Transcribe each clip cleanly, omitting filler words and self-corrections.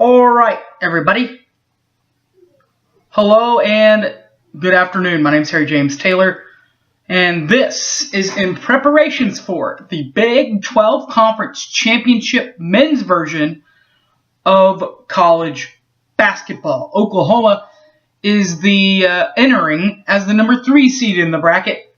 Alright, everybody. Hello and good afternoon. My name is Harry James Taylor, and this is in preparations for the Big 12 Conference Championship men's version of college basketball. Oklahoma is the entering as the number 3 seed in the bracket.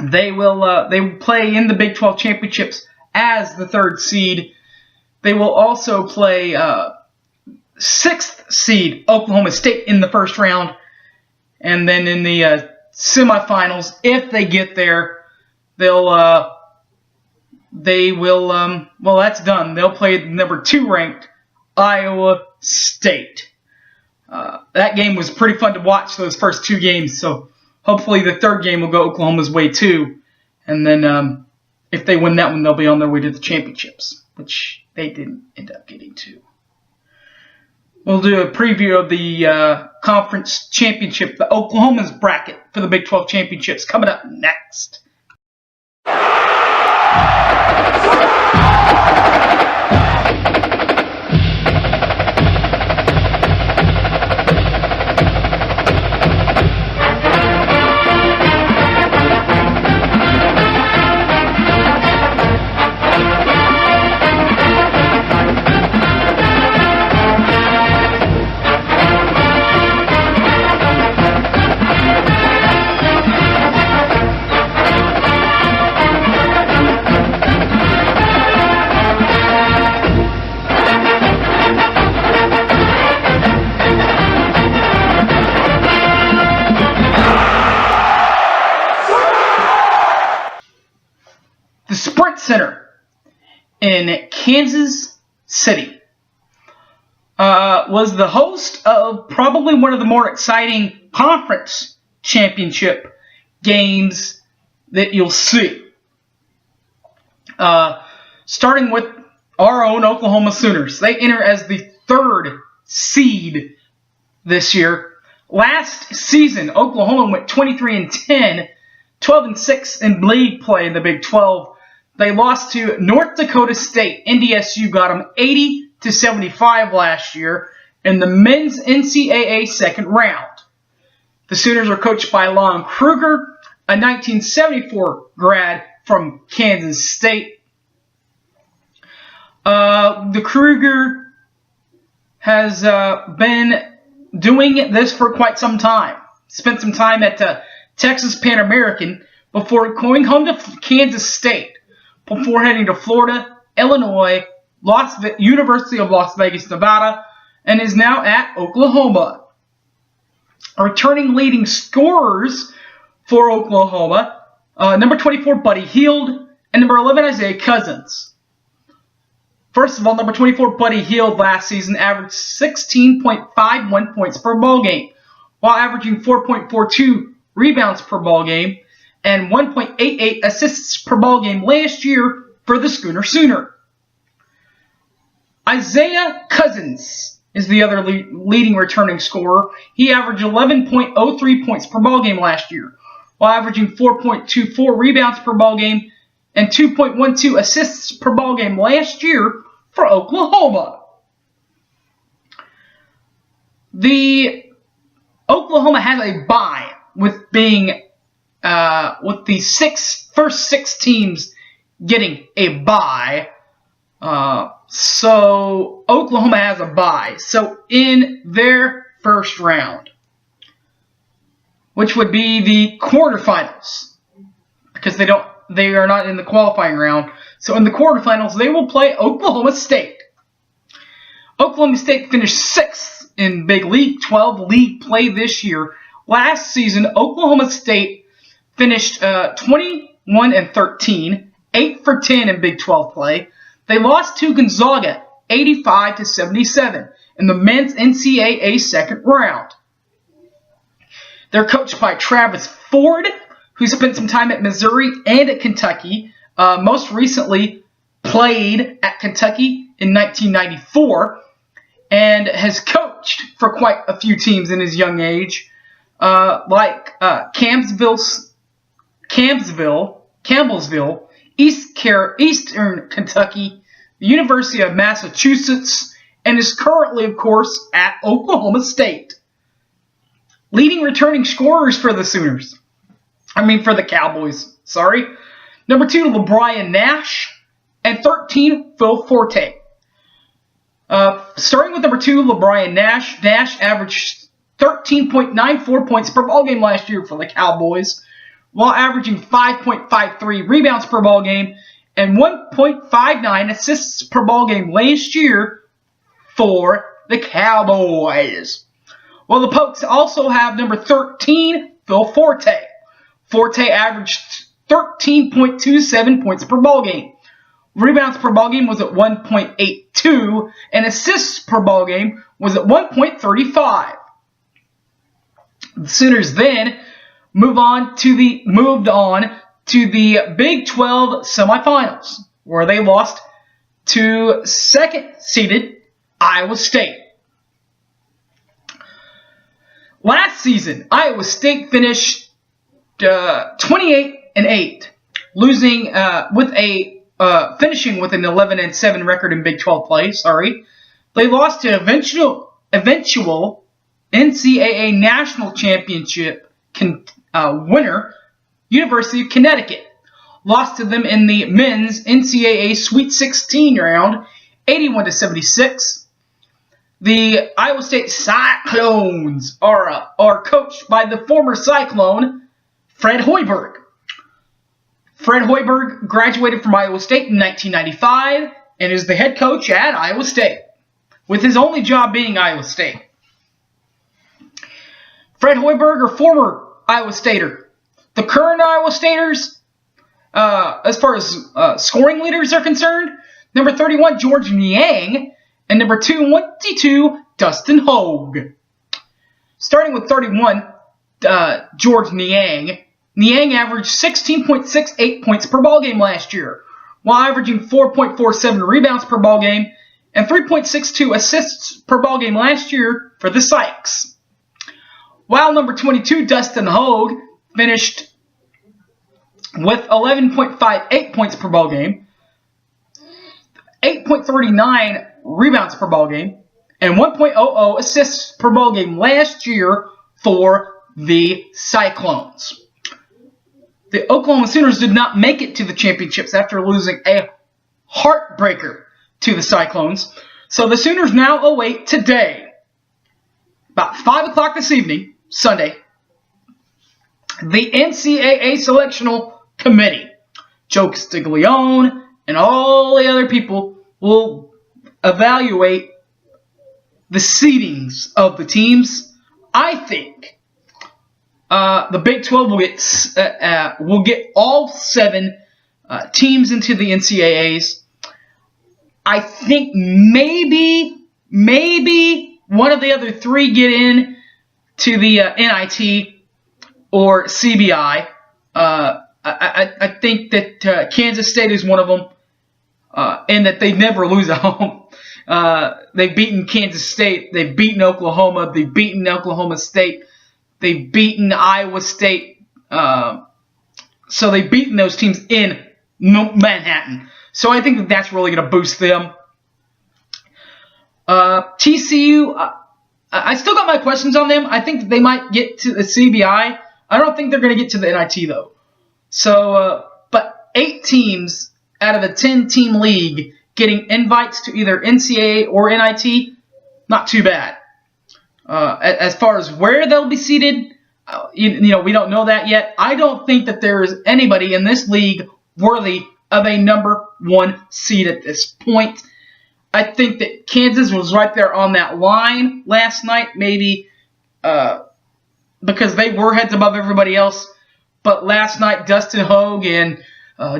They will play in the Big 12 Championships as the 3rd seed. They will also play 6th seed Oklahoma State in the first round. And then in the semifinals, if they get there, they will, well, that's done. They'll play the number 2 ranked Iowa State. That game was pretty fun to watch, those first 2 games. So hopefully the 3rd game will go Oklahoma's way too. And then if they win that one, they'll be on their way to the championships, which they didn't end up getting to. We'll do a preview of the conference championship, the Oklahoma's bracket for the Big 12 championships, coming up next. The Sprint Center in Kansas City was the host of probably one of the more exciting conference championship games that you'll see. Starting with our own Oklahoma Sooners. They enter as the 3rd seed this year. Last season, Oklahoma went 23-10, 12-6 in league play in the Big 12. They lost to North Dakota State. NDSU got them 80-75 last year in the men's NCAA second round. The Sooners are coached by Lon Kruger, a 1974 grad from Kansas State. The Kruger has been doing this for quite some time. Spent some time at Texas Pan American before going home to Kansas State, before heading to Florida, Illinois, University of Las Vegas, Nevada, and is now at Oklahoma. Returning leading scorers for Oklahoma, number 24, Buddy Hield, and number 11, Isaiah Cousins. First of all, number 24, Buddy Hield, last season averaged 16.51 points per ball game, while averaging 4.42 rebounds per ball game, and 1.88 assists per ball game last year for the Sooner. Isaiah Cousins is the other leading returning scorer. He averaged 11.03 points per ball game last year, while averaging 4.24 rebounds per ball game and 2.12 assists per ball game last year for Oklahoma. Oklahoma has a bye with being with the first six teams getting a bye. So Oklahoma has a bye. So in their first round, which would be the quarterfinals, because they are not in the qualifying round. So in the quarterfinals, they will play Oklahoma State. Oklahoma State finished 6th in Big 12 league play this year. Last season, Oklahoma State finished 21-13, 8 for 10 in Big 12 play. They lost to Gonzaga 85-77 in the men's NCAA second round. They're coached by Travis Ford, who spent some time at Missouri and at Kentucky. Most recently played at Kentucky in 1994 and has coached for quite a few teams in his young age, like Campbellsville, Eastern Kentucky, the University of Massachusetts, and is currently, of course, at Oklahoma State. Leading returning scorers for the for the Cowboys, sorry. Number 2, LeBrian Nash, and 13, Phil Forte. Starting with number 2, LeBrian Nash. Nash averaged 13.94 points per ball game last year for the Cowboys, while averaging 5.53 rebounds per ball game and 1.59 assists per ball game last year for the Cowboys. Well, the Pokes also have number 13, Phil Forte. Forte averaged 13.27 points per ball game. Rebounds per ball game was at 1.82, and assists per ball game was at 1.35. The Sooners then moved on to the Big 12 semifinals, where they lost to second-seeded Iowa State. Last season, Iowa State finished 28-8, losing finishing with an 11-7 record in Big 12 play. They lost to eventual NCAA national championship winner, University of Connecticut. Lost to them in the men's NCAA Sweet 16 round, 81-76. The Iowa State Cyclones are coached by the former Cyclone, Fred Hoiberg. Fred Hoiberg graduated from Iowa State in 1995 and is the head coach at Iowa State, with his only job being Iowa State. Fred Hoiberg, or former Iowa Stater. The current Iowa Staters, as far as scoring leaders are concerned, number 31, George Niang, and number 22, Dustin Hogue. Starting with 31, George Niang. Niang averaged 16.68 points per ball game last year, while averaging 4.47 rebounds per ball game and 3.62 assists per ball game last year for the Sykes. While number 22, Dustin Hogue, finished with 11.58 points per ball game, 8.39 rebounds per ball game, and 1.00 assists per ball game last year for the Cyclones. The Oklahoma Sooners did not make it to the championships after losing a heartbreaker to the Cyclones. So the Sooners now await today, about 5 o'clock this evening, Sunday, the NCAA Selectional Committee. Joe Castiglione and all the other people will evaluate the seedings of the teams. I think the Big 12 will get all 7 teams into the NCAAs. I think maybe one of the other 3 get in to the NIT or CBI. I think that Kansas State is one of them, and that they never lose at home. They've beaten Kansas State. They've beaten Oklahoma. They've beaten Oklahoma State. They've beaten Iowa State. So they've beaten those teams in Manhattan. So I think that that's really going to boost them. TCU, I still got my questions on them. I think that they might get to the CBI. I don't think they're going to get to the NIT, though. So, but 8 teams out of a 10-team league getting invites to either NCAA or NIT, not too bad. As far as where they'll be seated, we don't know that yet. I don't think that there is anybody in this league worthy of a number 1 seed at this point. I think that Kansas was right there on that line last night, maybe because they were heads above everybody else. But last night, Dustin Hogue and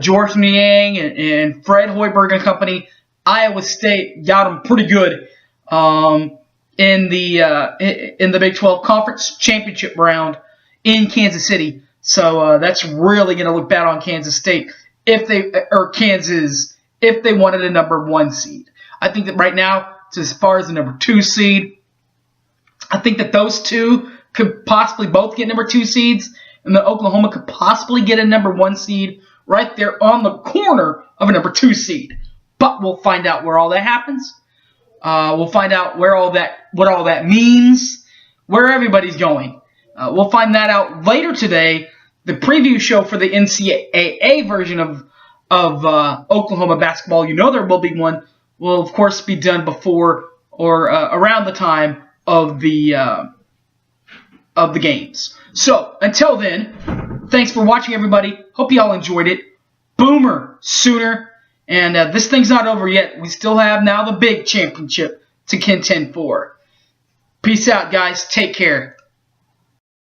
George Niang and Fred Hoiberg and company, Iowa State got them pretty good in the Big 12 Conference Championship round in Kansas City. So that's really going to look bad on Kansas State if they wanted a number 1 seed. I think that right now, as far as the number 2 seed, I think that those 2 could possibly both get number 2 seeds, and that Oklahoma could possibly get a number 1 seed right there on the corner of a number 2 seed. But we'll find out where all that happens. We'll find out what all that means, where everybody's going. We'll find that out later today. The preview show for the NCAA version of Oklahoma basketball, you know there will be one, will of course be done before or around the time of the games. So until then, thanks for watching, everybody. Hope you all enjoyed it. Boomer Sooner, and this thing's not over yet. We still have now the big championship to contend for. Peace out, guys. Take care.